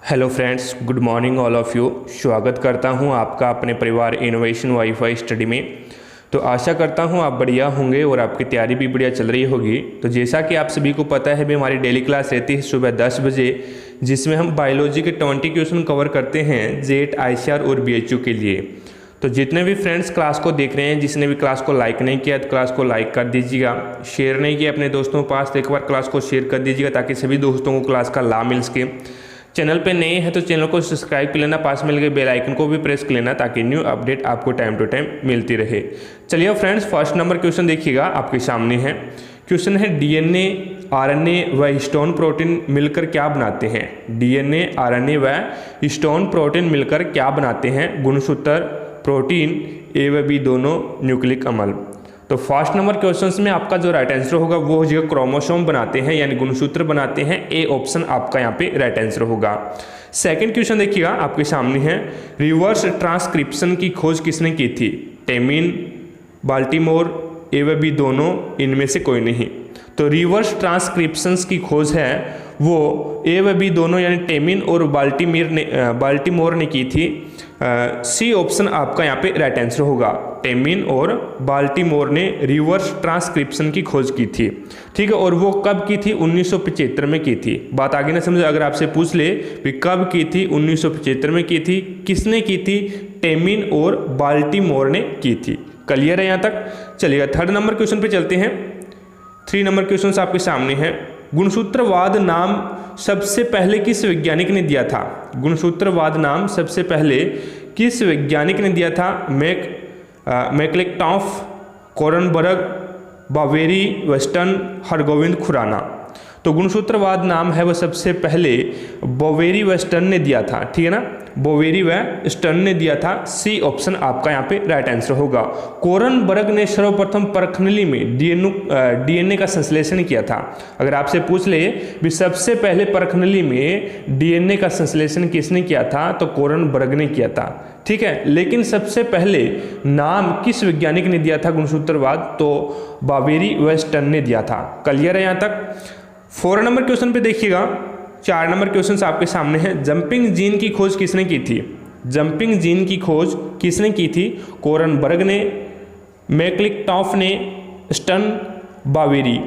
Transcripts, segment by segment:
Hello friends, good morning all of you. स्वागत करता हूं आपका अपने परिवार इनोवेशन वाईफाई स्टडी में। तो आशा करता हूं आप बढ़िया होंगे और आपकी तैयारी भी बढ़िया चल रही होगी। तो जैसा कि आप सभी को पता है भी हमारी डेली क्लास रहती है सुबह 10 बजे, जिसमें हम बायोलॉजी के 20 क्वेश्चन कवर करते हैं जेट, आईसीआर और बीएचयू के लिए। तो जितने भी फ्रेंड्स क्लास को देख रहे हैं, जिसने भी क्लास को लाइक नहीं किया तो क्लास को लाइक कर दीजिएगा, शेयर नहीं किया अपने दोस्तों के पास तो एक बार क्लास को शेयर कर दीजिएगा ताकि सभी दोस्तों को क्लास का लाभ मिल सके। चैनल पे नए हैं तो चैनल को सब्सक्राइब कर लेना, पास में लगे बेल आइकन को भी प्रेस कर लेना ताकि न्यू अपडेट आपको टाइम टू टाइम मिलती रहे। चलिए फ्रेंड्स, फर्स्ट नंबर क्वेश्चन देखिएगा, आपके सामने है। क्वेश्चन है डीएनए, आरएनए व हिस्टोन प्रोटीन मिलकर क्या बनाते हैं। डीएनए, आरएनए व हिस्टोन प्रोटीन मिलकर क्या बनाते हैं। गुणसूत्र, प्रोटीन, ए व बी दोनों, न्यूक्लिक अम्ल। तो फर्स्ट नंबर क्वेश्चंस में आपका जो राइट आंसर होगा वो हो जाएगा क्रोमोसोम बनाते हैं, यानी गुणसूत्र बनाते हैं। ए ऑप्शन आपका यहाँ पे राइट आंसर होगा। सेकंड क्वेश्चन देखिएगा, आपके सामने है। रिवर्स ट्रांसक्रिप्शन की खोज किसने की थी। टेमिन, बाल्टीमोर, ए व बी दोनों, इनमें से कोई नहीं। तो रिवर्स ट्रांसक्रिप्शंस की खोज है वो ए व बी दोनों यानी टेमिन और बाल्टीमोर ने की थी। सी ऑप्शन आपका यहाँ पे राइट आंसर होगा। टेमिन और बाल्टीमोर ने रिवर्स ट्रांसक्रिप्शन की खोज की थी, ठीक है। और वो कब की थी, 1975 में की थी। बात आगे ना समझे, अगर आपसे पूछ ले कि कब की थी, 1975 में की थी। किसने की थी, टेमिन और बाल्टीमोर ने की थी। क्लियर है यहाँ तक। चलिएगा थर्ड नंबर क्वेश्चन पे चलते हैं। 3 नंबर क्वेश्चन आपके सामने है। गुणसूत्रवाद नाम सबसे पहले किस वैज्ञानिक ने दिया था। गुणसूत्रवाद नाम सबसे पहले किस वैज्ञानिक ने दिया था। मैक्लेटॉफ, कोरनबर्ग, बावेरी, वेस्टर्न, हरगोविंद खुराना। तो गुणसूत्रवाद नाम है वो सबसे पहले बोवेरी वेस्टर्न ने दिया था, ठीक है ना। बोवेरी वेस्टर्न ने दिया था। सी ऑप्शन आपका यहाँ पे राइट आंसर होगा। कोरनबर्ग ने सर्वप्रथम परखनली में डीएनए का संश्लेषण किया था। अगर आपसे पूछ ले भी सबसे पहले परखनली में डीएनए का संश्लेषण किसने किया था, तो कोरनबर्ग ने किया था, ठीक है। लेकिन सबसे पहले नाम किस वैज्ञानिक ने दिया था गुणसूत्रवाद, तो बावेरी वेस्टर्न ने दिया था। क्लियर है यहाँ तक। 4 नंबर क्वेश्चन पे देखिएगा। 4 नंबर क्वेश्चन आपके सामने है। जंपिंग जीन की खोज किसने की थी। जंपिंग जीन की खोज किसने की थी। कोरनबर्ग ने, मैक्लिटॉफ ने, स्टर्न, बावेरी।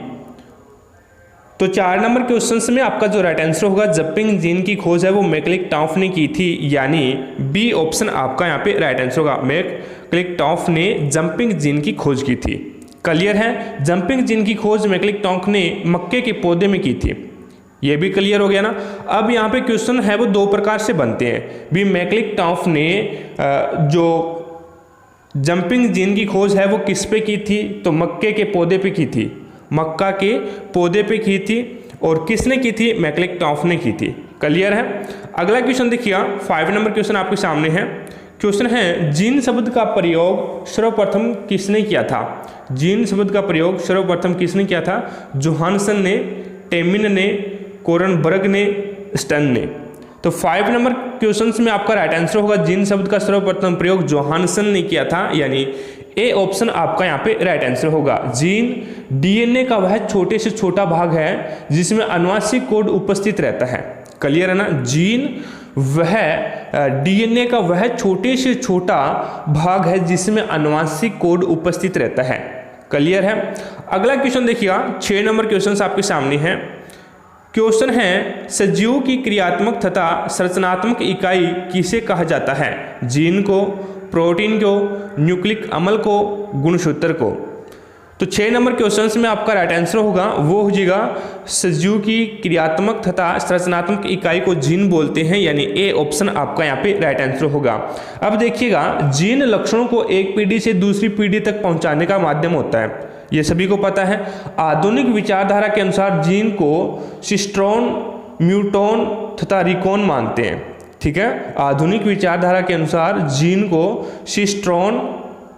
तो 4 नंबर क्वेश्चन में आपका जो राइट आंसर होगा जंपिंग जीन की खोज है वो मैक्लिटॉफ ने की थी, यानी बी ऑप्शन आपका यहाँ पे राइट आंसर होगा। मैक्लिटॉफ ने जंपिंग जीन की खोज की थी। क्लियर है। जंपिंग जीन की खोज मैक्लिटॉफ ने मक्के के पौधे में की थी। ये भी क्लियर हो गया ना। अब यहाँ पे क्वेश्चन है वो 2 प्रकार से बनते हैं भी। मैक्लिटॉफ ने जो जंपिंग जीन की खोज है वो किस पे की थी, तो मक्के के पौधे पे की थी। मक्का के पौधे पे की थी। और किसने की थी, मैक्लिटॉफ ने की थी। क्लियर है। अगला क्वेश्चन देखिएगा। 5 नंबर क्वेश्चन आपके सामने है। क्वेश्चन है जीन शब्द का प्रयोग सर्वप्रथम किसने किया था। जीन शब्द का प्रयोग सर्वप्रथम किसने किया था। जोहानसन ने, टेमिन ने, कोरनबर्ग ने, स्टर्न ने। तो 5 नंबर क्वेश्चन में आपका राइट आंसर होगा जीन शब्द का सर्वप्रथम प्रयोग जोहानसन ने किया था, यानी ए ऑप्शन आपका यहाँ पे राइट आंसर होगा। जीन डीएनए का वह छोटे से छोटा भाग है जिसमें आनुवंशिक कोड उपस्थित रहता है। क्लियर है ना। जीन वह डीएनए का वह छोटे से छोटा भाग है जिसमें आनुवंशिक कोड उपस्थित रहता है। क्लियर है। अगला क्वेश्चन देखिएगा। 6 नंबर क्वेश्चन आपके सामने है। क्वेश्चन है सजीव की क्रियात्मक तथा संरचनात्मक इकाई किसे कहा जाता है। जीन को, प्रोटीन को, न्यूक्लिक अम्ल को, गुणसूत्र को। तो 6 नंबर क्वेश्चंस में आपका राइट आंसर होगा वो हो जाएगा सजीव की क्रियात्मक तथा संरचनात्मक इकाई को जीन बोलते हैं, यानी ए ऑप्शन आपका यहाँ पे राइट आंसर होगा। अब देखिएगा, जीन लक्षणों को एक पीढ़ी से दूसरी पीढ़ी तक पहुंचाने का माध्यम होता है, ये सभी को पता है। आधुनिक विचारधारा के अनुसार जीन को सिस्ट्रोन, म्यूटोन तथा रिकोन मानते हैं, ठीक है। आधुनिक विचारधारा के अनुसार जीन को सिस्ट्रोन,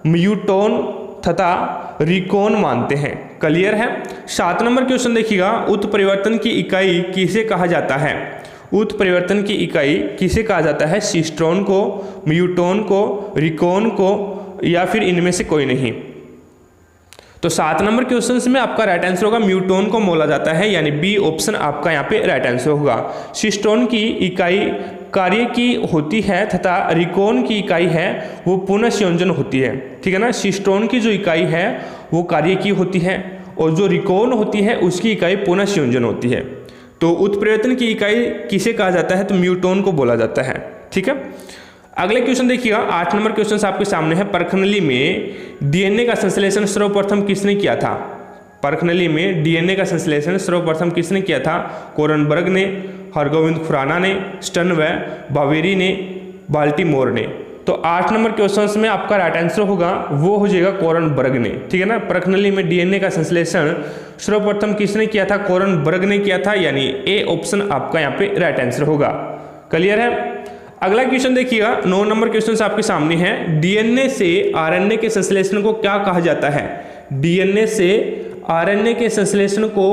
म्यूटोन तथा रिकोन मानते हैं। क्लियर है। 7 नंबर क्वेश्चन देखिएगा। उत्परिवर्तन की इकाई किसे कहा जाता है। उत्परिवर्तन की इकाई किसे कहा जाता है। सिस्ट्रोन को, म्यूटोन को, रिकोन को, या फिर इनमें से कोई नहीं। तो 7 नंबर क्वेश्चन में आपका राइट आंसर होगा म्यूटोन को मोला जाता है, यानी बी ऑप्शन आपका यहाँ पे राइट आंसर होगा। सिस्टोन की इकाई कार्य की होती है तथा रिकोन की इकाई है वो पुनः संयोजन होती है, ठीक है ना। सिस्टोन की जो इकाई है वो कार्य की होती है और जो रिकोन होती है उसकी इकाई पुनः संयोजन होती है। तो उत्प्रेरतन की इकाई किसे कहा जाता है, तो म्यूटोन को बोला जाता है, ठीक है। अगले क्वेश्चन देखिएगा, 8 नंबर क्वेश्चन आपके सामने है। परखनली में डीएनए का संश्लेषण सर्वप्रथम किसने किया था? परखनली में डीएनए का संश्लेषण सर्वप्रथम किसने किया था? कोरनबर्ग ने, हरगोविंद खुराना ने, स्टर्न व बावेरी ने, बाल्टीमोर ने। तो 8 नंबर क्वेश्चन में आपका राइट आंसर होगा वो हो जाएगा कोरनबर्ग ने, ठीक है ना। परखनली में डीएनए का संश्लेषण सर्वप्रथम किसने किया था? कोरनबर्ग ने किया था, यानी ए ऑप्शन आपका यहाँ पे राइट आंसर होगा। क्लियर है। अगला क्वेश्चन देखिएगा, 9 नंबर क्वेश्चन आपके सामने है। डीएनए से आरएनए के संश्लेषण को क्या कहा जाता है? डीएनए से आरएनए के संश्लेषण को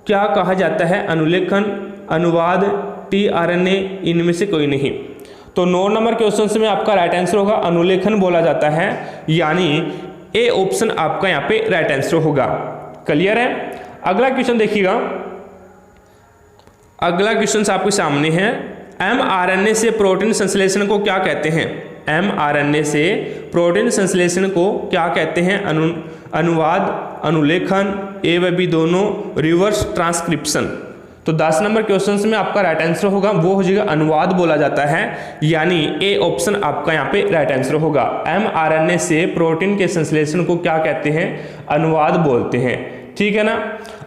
क्या कहा जाता है? अनुलेखन, अनुवाद, टीआरएनए, इनमें से कोई नहीं। तो 9 नंबर क्वेश्चन में आपका राइट आंसर होगा अनुलेखन बोला जाता है, यानी ए ऑप्शन आपका यहाँ पे राइट आंसर होगा। क्लियर है। अगला क्वेश्चन देखिएगा, अगला क्वेश्चन आपके सामने है। एमआरएनए से प्रोटीन संश्लेषण को क्या कहते हैं? एमआरएनए से प्रोटीन संश्लेषण को क्या कहते हैं? अनुवाद, अनुलेखन, ए व बी दोनों, रिवर्स ट्रांसक्रिप्शन। तो 10 नंबर क्वेश्चन में आपका राइट आंसर होगा वो हो जाएगा अनुवाद बोला जाता है, यानी ए ऑप्शन आपका यहाँ पे राइट आंसर होगा। एमआरएनए से प्रोटीन के संश्लेषण को क्या कहते हैं? अनुवाद बोलते हैं, ठीक है ना।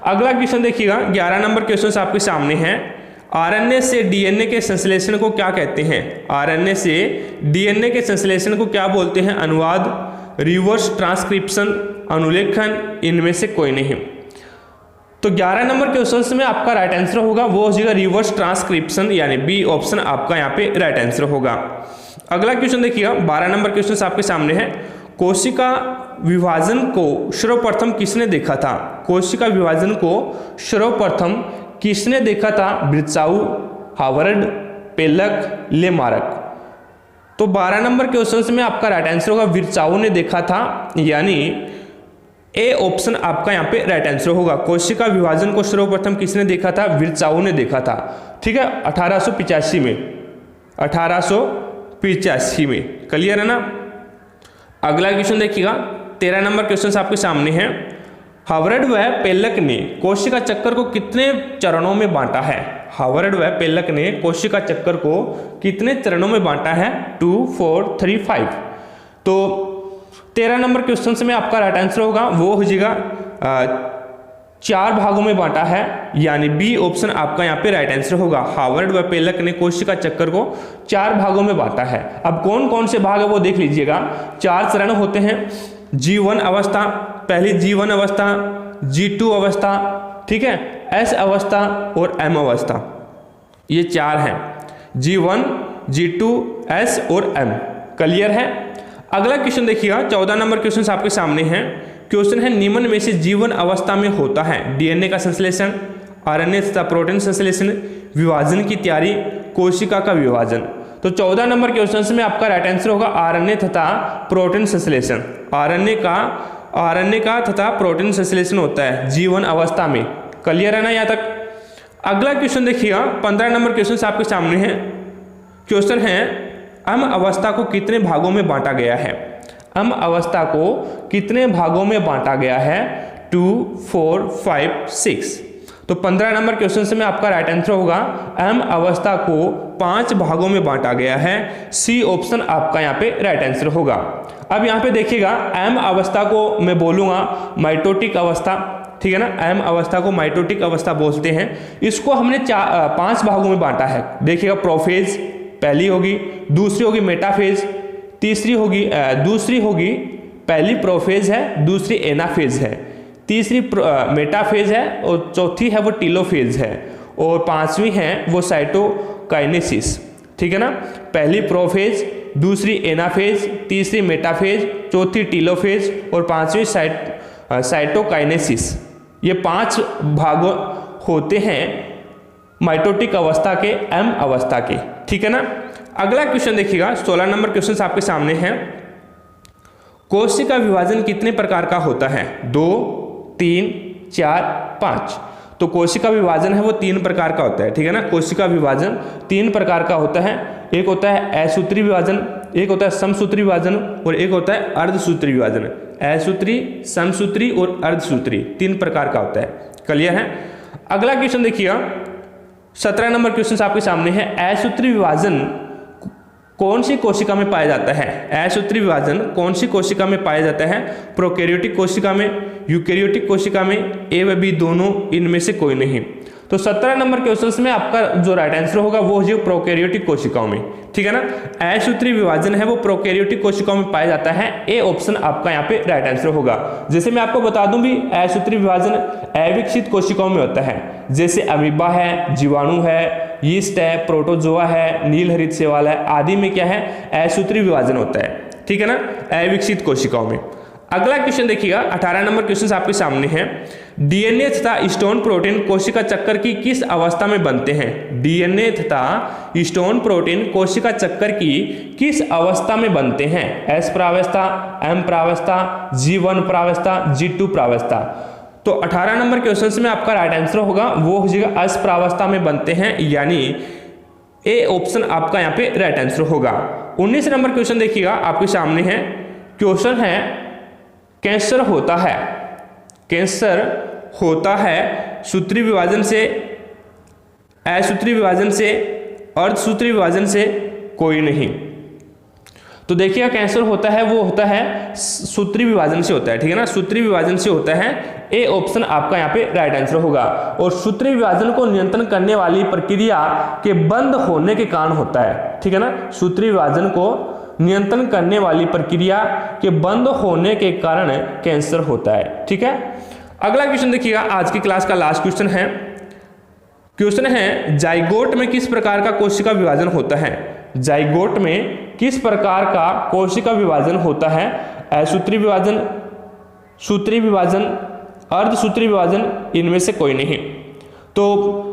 अगला क्वेश्चन देखिएगा, 11 नंबर क्वेश्चन आपके सामने है। आरएनए से डीएनए के संश्लेषण को क्या कहते हैं? आरएनए से डीएनए के संश्लेषण को क्या बोलते हैं? अनुवाद, रिवर्स ट्रांसक्रिप्शन, अनुलेखन, इनमें से कोई नहीं। तो 11 नंबर क्वेश्चन में आपका राइट आंसर होगा वो हो जाएगा रिवर्स ट्रांसक्रिप्शन, यानी बी ऑप्शन आपका यहाँ पे राइट आंसर होगा। अगला क्वेश्चन देखिएगा, 12 नंबर क्वेश्चन आपके सामने है। कोशिका विभाजन को सर्वप्रथम किसने देखा था? कोशिका विभाजन को सर्वप्रथम किसने देखा था? ब्रिट्साउ, हावर्ड, पेलक, लेमार्क। तो 12 नंबर क्वेश्चन में आपका राइट आंसर होगा ब्रिट्साउ ने देखा था, यानी ए ऑप्शन आपका यहाँ पे राइट आंसर होगा। कोशिका विभाजन को सर्वप्रथम किसने देखा था? ब्रिट्साउ ने देखा था, ठीक है, 1885 में, 1885 में। क्लियर है ना। अगला क्वेश्चन देखिएगा, 13 नंबर क्वेश्चन आपके सामने है। हावर्ड व पेलक ने कोशिका चक्कर को कितने चरणों में बांटा है? हावर्ड व पेलक ने कोशिका चक्कर को कितने चरणों में बांटा है? 2, 4, 3, 5। तो 13 नंबर क्वेश्चन में आपका राइट आंसर होगा वो हो जाएगा 4 भागों में बांटा है, यानी बी ऑप्शन आपका यहाँ पे राइट आंसर होगा। हावर्ड व पेलक ने कोशिका चक्कर को 4 भागों में बांटा है। अब कौन कौन से भाग है वो देख लीजिएगा। 4 चरण होते हैं। G1 अवस्था, पहली G1 अवस्था, G2 अवस्था, ठीक है, S अवस्था और M अवस्था, ये 4 हैं। G1, G2, S और M। क्लियर है। अगला क्वेश्चन देखिएगा, 14 नंबर क्वेश्चन आपके सामने है। क्वेश्चन है, निम्न में से G1 अवस्था में होता है डीएनए का संश्लेषण, आरएनए तथा प्रोटीन संश्लेषण, विभाजन की तैयारी, कोशिका का विभाजन। तो 14 नंबर क्वेश्चन में आपका राइट आंसर होगा आरएनए तथा प्रोटीन संश्लेषण। आरएनए का तथा प्रोटीन संश्लेषण होता है G1 अवस्था में। क्लियर है ना यहाँ तक। अगला क्वेश्चन देखिएगा, 15 नंबर क्वेश्चन आपके सामने है। क्वेश्चन है, M अवस्था को कितने भागों में बांटा गया है? M अवस्था को कितने भागों में बांटा गया है? 2, 4, 5, 6। तो 15 नंबर क्वेश्चन से में आपका राइट आंसर होगा M अवस्था को 5 भागों में बांटा गया है। सी ऑप्शन आपका यहाँ पे राइट आंसर होगा। अब यहाँ पे देखिएगा, M अवस्था को मैं बोलूँगा माइटोटिक अवस्था, ठीक है ना। M अवस्था को माइटोटिक अवस्था बोलते हैं। इसको हमने 5 भागों में बांटा है। देखिएगा, प्रोफेज पहली होगी, दूसरी होगी मेटाफेज, दूसरी होगी पहली प्रोफेज है, दूसरी एनाफेज है, तीसरी मेटाफेज है और चौथी है वो टीलोफेज है, और 5वीं है वो साइटोकाइनेसिस, ठीक है ना। पहली प्रोफेज, दूसरी एनाफेज, तीसरी मेटाफेज, चौथी टीलोफेज और 5वीं साइटोकाइनेसिस। ये 5 भाग होते हैं माइटोटिक अवस्था के, M अवस्था के, ठीक है ना। अगला क्वेश्चन देखिएगा, 16 नंबर क्वेश्चन आपके सामने है। कोशिका विभाजन कितने प्रकार का होता है? 2, 3, 4, 5। तो कोशिका विभाजन है वो 3 प्रकार का होता है, ठीक है ना। कोशिका विभाजन 3 प्रकार का होता है। एक होता है असूत्री विभाजन, एक होता है समसूत्री विभाजन और एक होता है अर्धसूत्री विभाजन। असूत्री, समसूत्री और अर्धसूत्री 3 प्रकार का होता है। क्लियर है? अगला क्वेश्चन देखिएगा, 17 नंबर क्वेश्चन आपके सामने है। असूत्री विभाजन कौन सी कोशिका में पाया जाता है? असूत्री विभाजन कौन सी कोशिका में पाया जाता है? प्रोकैरियोटिक कोशिका में, यूकैरियोटिक कोशिका में, ए व बी दोनों, इनमें से कोई नहीं। तो 17 नंबर क्वेश्चन में आपका जो राइट आंसर होगा वो हो जाएगा प्रोकैरियोटिक कोशिकाओं में, ठीक है ना। असूत्री विभाजन है वो प्रोकैरियोटिक कोशिकाओं में पाया जाता है। ए ऑप्शन आपका यहाँ पे राइट आंसर होगा। जैसे मैं आपको बता दूं भी, असूत्री विभाजन अविकसित कोशिकाओं में होता है, जैसे अमीबा है, जीवाणु है, यीस्ट है, प्रोटोजोआ है, नीलहरित शैवाल है, आदि में क्या है? असूत्री विभाजन होता है, ठीक है ना, अविकसित कोशिकाओं में। अगला क्वेश्चन देखिएगा, 18 नंबर क्वेश्चन आपके सामने है। डीएनए तथा स्टोन प्रोटीन कोशिका चक्कर की किस अवस्था में बनते हैं? डीएनए तथा स्टोन प्रोटीन कोशिका चक्कर की किस अवस्था में बनते हैं? एस प्रावस्था, एम प्रावस्था, G1 प्रावस्था, G2 प्रावस्था। तो 18 नंबर क्वेश्चन में आपका राइट आंसर होगा वो हो जाएगा एस प्रावस्था में बनते हैं, यानी ए ऑप्शन आपका यहाँ पे राइट आंसर होगा। 19 नंबर क्वेश्चन देखिएगा आपके सामने है। क्वेश्चन है, कैंसर होता है, कैंसर होता है सूत्री विभाजन से, असूत्री विभाजन से, अर्धसूत्री विभाजन से, कोई नहीं। तो देखिएगा कैंसर होता है वो होता है सूत्री विभाजन से होता है, ठीक है ना, सूत्री विभाजन से होता है। ए ऑप्शन आपका यहाँ पे राइट आंसर होगा। और सूत्री विभाजन को नियंत्रण करने वाली प्रक्रिया के बंद होने के कारण होता है, ठीक है ना। सूत्री विभाजन को नियंत्रण करने वाली प्रक्रिया के बंद होने के कारण कैंसर होता है, ठीक है। अगला क्वेश्चन देखिएगा, आज की क्लास का लास्ट क्वेश्चन है। क्वेश्चन है, जाइगोट में किस प्रकार का कोशिका विभाजन होता है? जाइगोट में किस प्रकार का कोशिका विभाजन होता है? असूत्री विभाजन, सूत्री विभाजन, अर्धसूत्री विभाजन, इनमें से कोई नहीं। तो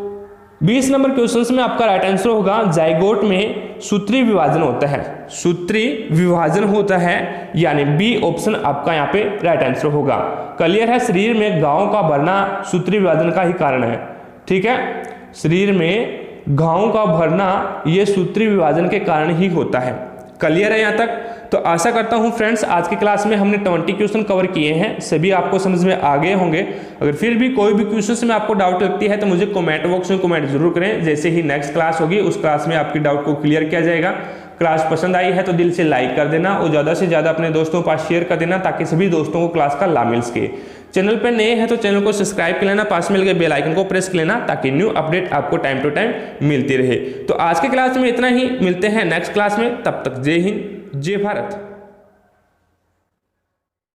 20 नंबर क्वेश्चन में आपका राइट आंसर होगा जाइगोट में सूत्री विभाजन होता है, सूत्री विभाजन होता है, यानी बी ऑप्शन आपका यहाँ पे राइट आंसर होगा। क्लियर है? शरीर में घावों का भरना सूत्री विभाजन का ही कारण है, ठीक है। शरीर में घावों का भरना ये सूत्री विभाजन के कारण ही होता है। क्लियर है यहाँ तक? तो आशा करता हूँ फ्रेंड्स आज की क्लास में हमने 20 क्वेश्चन कवर किए हैं, सभी आपको समझ में आ गए होंगे। अगर फिर भी कोई भी क्वेश्चन में आपको डाउट लगती है तो मुझे कमेंट बॉक्स में कमेंट जरूर करें। जैसे ही नेक्स्ट क्लास होगी उस क्लास में आपकी डाउट को क्लियर किया जाएगा। क्लास पसंद आई है तो दिल से लाइक कर देना और ज़्यादा से ज़्यादा अपने दोस्तों के पास शेयर कर देना ताकि सभी दोस्तों को क्लास का लाभ मिल सके। चैनल पर नए हैं तो चैनल को सब्सक्राइब कर लेना, पास में लगे बेल आइकन को प्रेस कर लेना ताकि न्यू अपडेट आपको टाइम टू टाइम मिलती रहे। तो आज के क्लास में इतना ही, मिलते हैं नेक्स्ट क्लास में, तब तक जय हिंद, जय भारत।